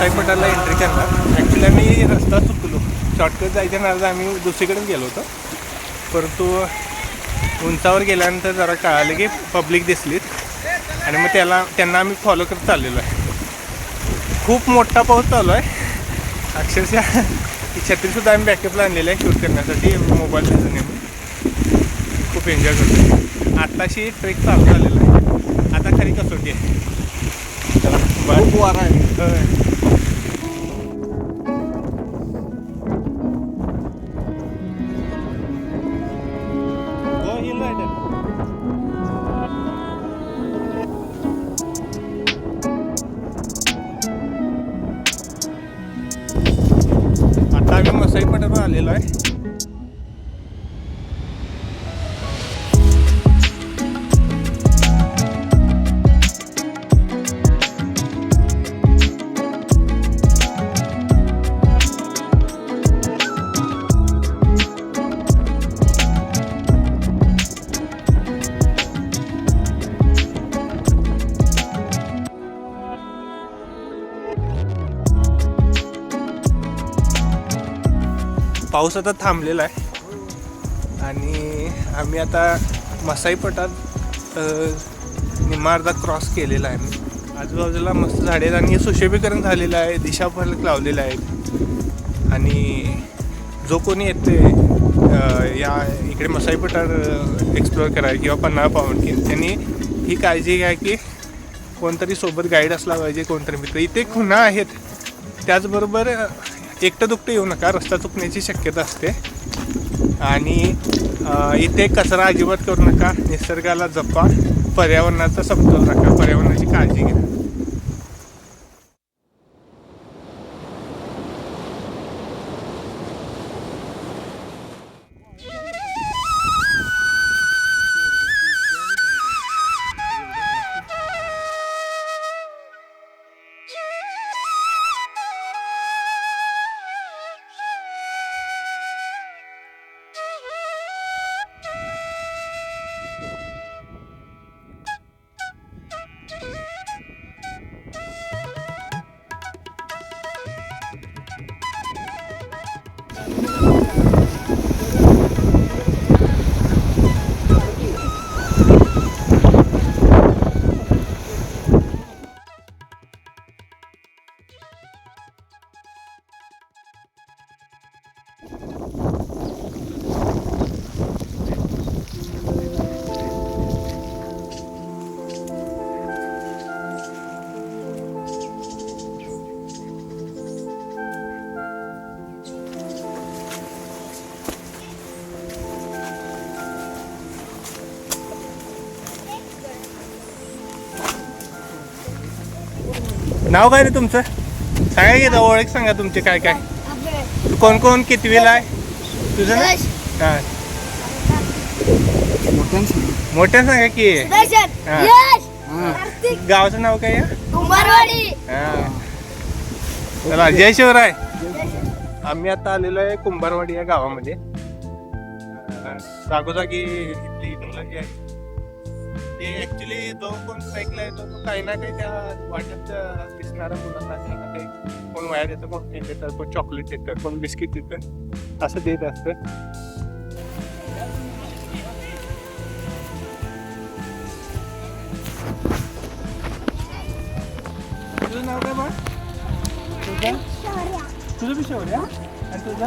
Masai पठारला entry करणार. Actually आम्ही रस्ता चुकलो, शॉर्टकट जायच्या नादात आम्ही दुसरीकडेच गेलो होतो. परंतु उंचावर गेल्यानंतर जरा कळालं की पब्लिक दिसलीत आणि मग त्यांना आम्ही फॉलो करत चाललेलो आहे. खूप मोठा पाऊस चालू आहे अक्षरशः. छत्रीसुद्धा आम्ही बॅकअपला आणलेलं आहे शूट करण्यासाठी, मोबाईल घेऊन आम्ही खूप एन्जॉय करतो. आत्ताशी ट्रेक चालू झालेला आहे, आता खरी कसोटी आहे. चला खूप वारा आहे. आता आम्ही मसाई पठारवर आलेलो आहे. पाऊस आता थांबलेला आहे आणि आम्ही आता मसाई पठार निम्मा अर्धा क्रॉस केलेला आहे. आजूबाजूला मस्त झाडे आहेत आणि सुशोभीकरण झालेलं आहे, दिशाफलक लावलेलं आहे. आणि जो कोणी येते या इकडे मसाई पठार एक्सप्लोअर करायला किंवा पन्हाळा पावनखिंड, त्यांनी ही काळजी घ्या की कोणतरी सोबत गाईड असला पाहिजे, कोणतरी मित्र. इथे खुणा आहेत, त्याचबरोबर एकटं दुकटं येऊ नका, रस्ता चुकण्याची शक्यता असते. आणि इथे कचरा अजिबात करू नका, निसर्गाला जपा, पर्यावरणाचा समतोल राखा, पर्यावरणाची काळजी घ्या. नाव काय रे तुमचं? सांगा की ओळख सांगा तुमचे, काय काय, कोण कोण कितवीला आहे तुझं ना? हां मोठ्या सांगा की. गावाचं नाव काय? हां चला, जय शिवराय. आम्ही आता आलेलो आहे कुंभारवाडी या गावामध्ये. जागोजागी मुलं आहे ते ॲक्च्युली जो कोण साईकला येतो तो काही ना काही त्या वाटेत दिसणाऱ्या मुलांना काही ना काही, कोण वाया देतं, कोण पेन देतं, कोण चॉकलेट देतं, कोण बिस्किट देतं, असं देत असतं. तुझं नाव काय बा? तुझं बी शौर्या आणि तुझं?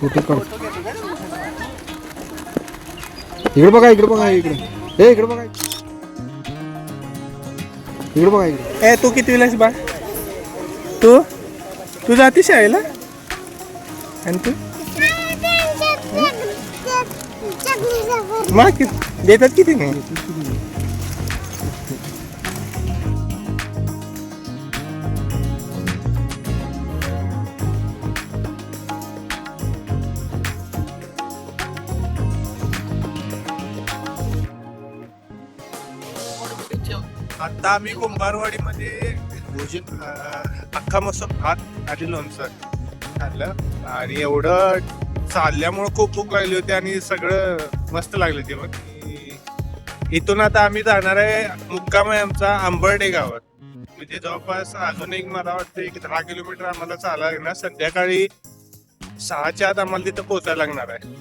इकडे बघा, इकडे बघा, इकडे इकडे बघा, इकडे बघा, इकडे. ए तू कितवीला आहेस बा? तू जाती शाळेला? आणि तू मग देतात किती नाही? आता आम्ही कुंभारवाडीमध्ये भोजन, अख्खा मसूर भात आणि लोणचं खाल्लं आणि एवढं चालल्यामुळं खूप भूक लागली होती आणि सगळं मस्त लागलं जेवण. इथून आता आम्ही जाणार आहे, मुक्काम आहे आमचा आंबर्डे गावात. म्हणजे जवळपास अजून एक मला वाटतं 10 किलोमीटर आम्हाला चालायला लागणार. संध्याकाळी 6च्या आत आम्हाला तिथं पोहोचायला लागणार आहे.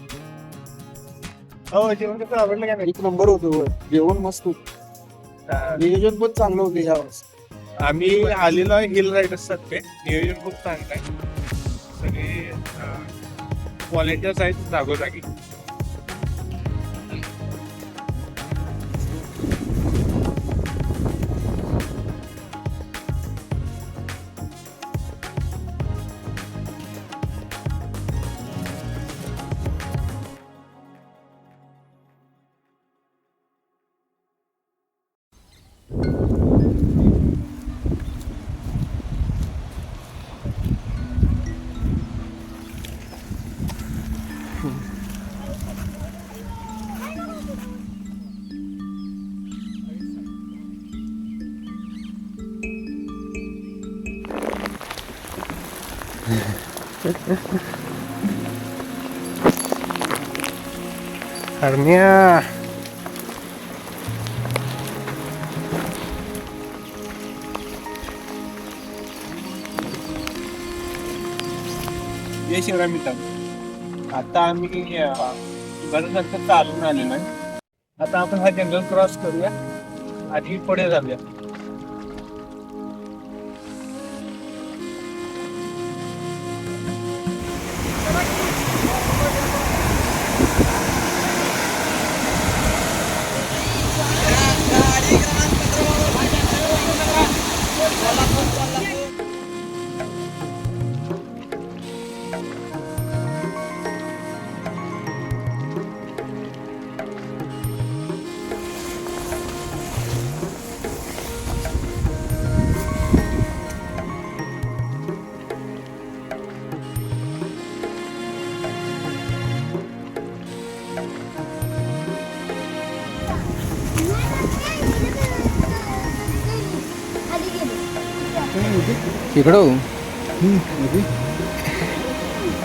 हो, जेवण कसं आवडलं का नाही? एक नंबर होतो जेवण मस्त होतं. नियोजन पण चांगलं होतं ह्यावेळेस. आम्ही आलेलो आहे हिल रायडर्स तर्फे. नियोजन खूप चांगलं आहे. सगळे व्हॉलेंटियर्स आहेत जागोजागी. हरण्या जय शिवराय मित्रांनो. आता आम्ही बरंच चालून आलेलो आहे. आता आपण हा जंगल क्रॉस करूया आणि पुढे जाऊया. इकडं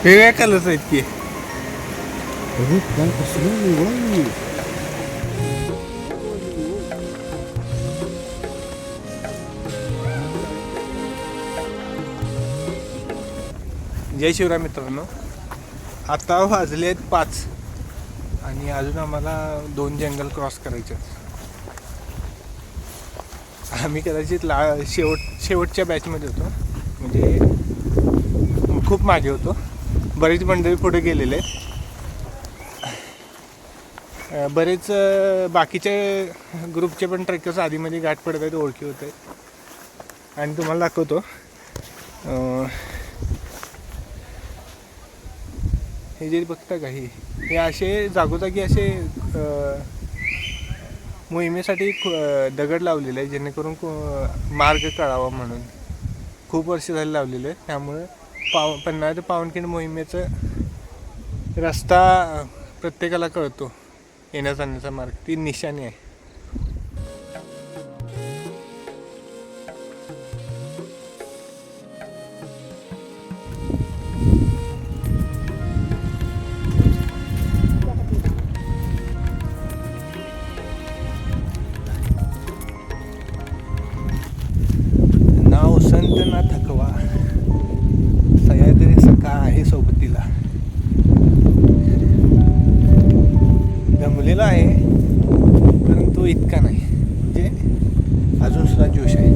वेगळ्या कलरच आहेत की. काय कसलं जय शिवराय मित्रांनो. आता वाजले आहेत 5 आणि अजून आम्हाला 2 जंगल क्रॉस करायचे आहेत. आम्ही कदाचित शेवटच्या बॅचमध्ये होतो, म्हणजे खूप मागे होतो. बरेच मंडळी पुढे गेलेले आहेत. बरेच बाकीचे ग्रुपचे पण ट्रेकर्स आधीमध्ये गाठ पडत आहेत, ओळखी होत आहेत. आणि तुम्हाला दाखवतो, हे जे बघता का, हे असे जागोजागी असे मोहिमेसाठी दगड लावलेले आहे, जेणेकरून मार्ग कळावा म्हणून. खूप वर्ष झाले लावलेले आहे. त्यामुळे पन्हाळ ते पावनखिंड मोहिमेचा रस्ता प्रत्येकाला कळतो, येण्या जाण्याचा मार्ग, ती निशाणी आहे. नाव संत ना थकवा, सह्याद्री सखा आहे सोबतीला. दमलेला आहे परंतु इतका नाही, म्हणजे अजून सुद्धा जोश आहे.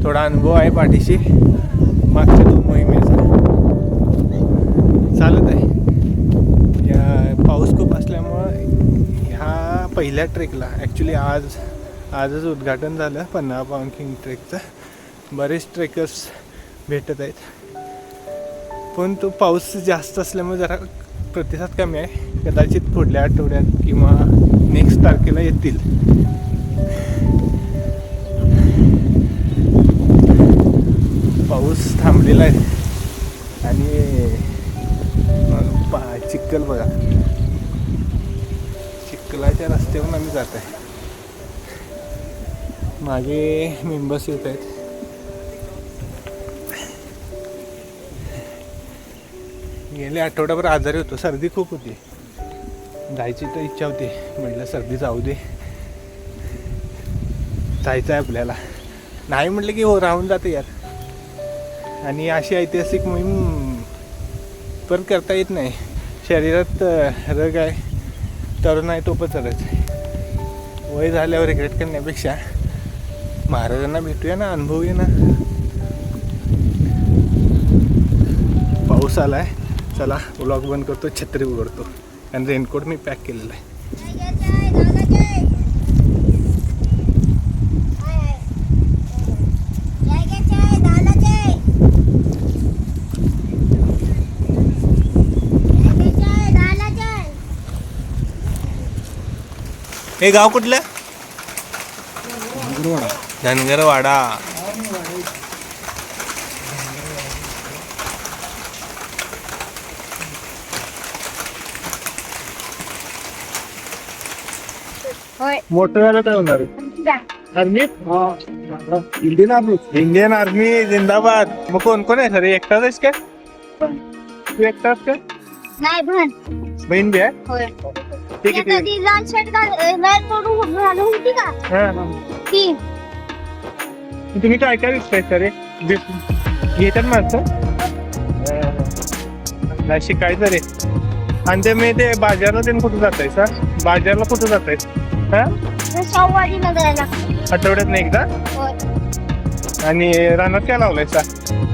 थोडा अनुभव आहे पाठीशी मागच्या 2 मोहिमेचा. चालत आहे. या पाऊस खूप असल्यामुळं ह्या पहिल्या ट्रेकला ॲक्च्युली आजच उद्घाटन झालं पन्हाळ पावनखिंड ट्रेकचं. बरेच ट्रेकर्स भेटत आहेत, पण तो पाऊस जास्त असल्यामुळे जरा प्रतिसाद कमी आहे. कदाचित पुढल्या आठवड्यात किंवा नेक्स्ट तारखेला येतील. पाऊस थांबलेला आहे आणि चिखल बघा, चिखलाच्या रस्त्यावरून आम्ही जात आहे. मागे मेंबर्स येत आहेत. गेले आठवड्याभर आजारी होतो, सर्दी खूप होती, जायची तर इच्छा होती, म्हटलं सर्दी जाऊ दे, जायचं आहे आपल्याला. नाही म्हटलं की हो राहून जाते यार. आणि अशी ऐतिहासिक मोहीम परत करता येत नाही. शरीरात रग आहे, तरुण आहे तो पण चालत आहे. वय झाल्यावर रिग्रेट करण्यापेक्षा महाराजांना भेटूया ना, अनुभवूया ना. पाऊस आलाय, चला व्लॉग बंद करतो, छत्री उघडतो आणि रेनकोट मी पॅक केलेला आहे. हे गाव कुठलं? धनगरवाडा. मोठं झालं काय होणार? Army? Indian army. Indian army जिंदाबाद. मग कोण कोण आहे सर? एकटाच आहेस का? तू एकटाच का? नाही बहन. बहीण बी आहे? होय. ठीक आहे. कधी लाल शर्ट घालून होती का ती? तुम्ही काय काय विकताय सर? घेतात माणसं नाही शिकायचं रे. आणि ते मी ते बाजारला ते कुठं जाताय सर? बाजारला कुठं जाताय? हा शाहूवाडी नगराला. आठवड्यात नाही एकदा? होय. आणि रानात काय लावलाय सर?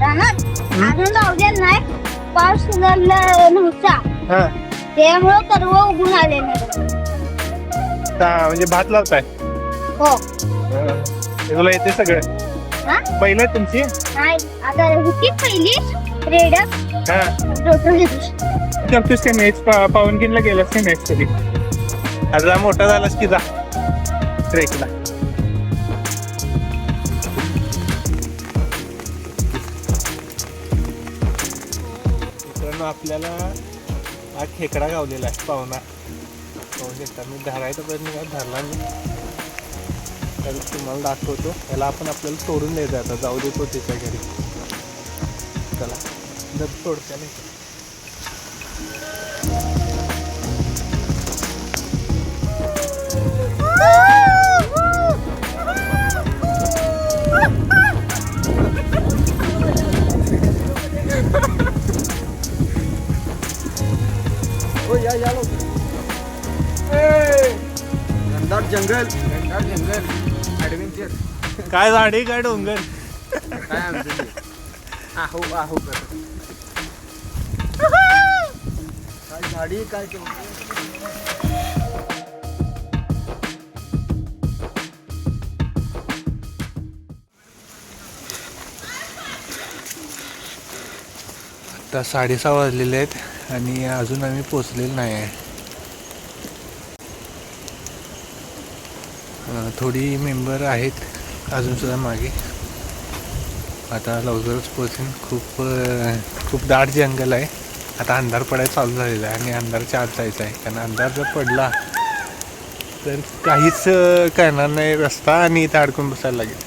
रानात अजून लावलेलं नाही, पाऊस उघडला नव्हता हा त्यामुळं कर्व उगून आले नाही. म्हणजे भात लावताय? हो. हे तुला येते सगळं? हा? पहिलं आहे तुमची? नाही, आता होती पहिली रेडक हा रोटरी. करतोस का मॅच? पावनखिंडला गेलास का मॅच कधी? आता मोठा झालास की जा ट्रेकला. मित्रांनो आपल्याला हा खेकडा गावलेला आहे पाहुणा. पाहू शकता मी धरायचा प्रयत्न करत धरला मी, तर तुम्हाला दाखवतो. याला आपण आपल्याला सोडून द्यायचं आता, जाऊ देतो त्याच्या घरी. चला जर सोडत्या नाही. जंगल ऍडव्हेंचर. काय झाडी काय डोंगर. काय आमचं आहो आहो काय झाडी काय आता 6:30 वाजलेले आहेत आणि अजून आम्ही पोचलेलो नाही आहे. थोडी मेंबर आहेत अजूनसुद्धा मागे. आता लवकरच पोचेन. खूप दाट जंगल आहे. आता अंधार पडायला चालू झालेला आहे आणि अंधारच्या आत जायचं आहे, कारण अंधार जर पडला तर काहीच करणार नाही रस्ता आणि इथं अडकून बसायला लागेल.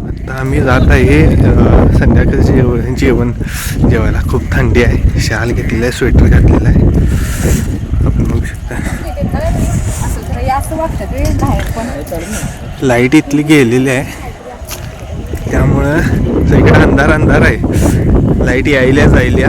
आता आम्ही जात आहे संध्याकाळचं जेवण जेवायला. खूप थंडी आहे, शाल घेतलेला आहे, स्वेटर घातलेला आहे, आपण बघू शकता. लाईट इथली गेलेली आहे त्यामुळं सगळीकडे अंधार आहे. लाईट यायला जायला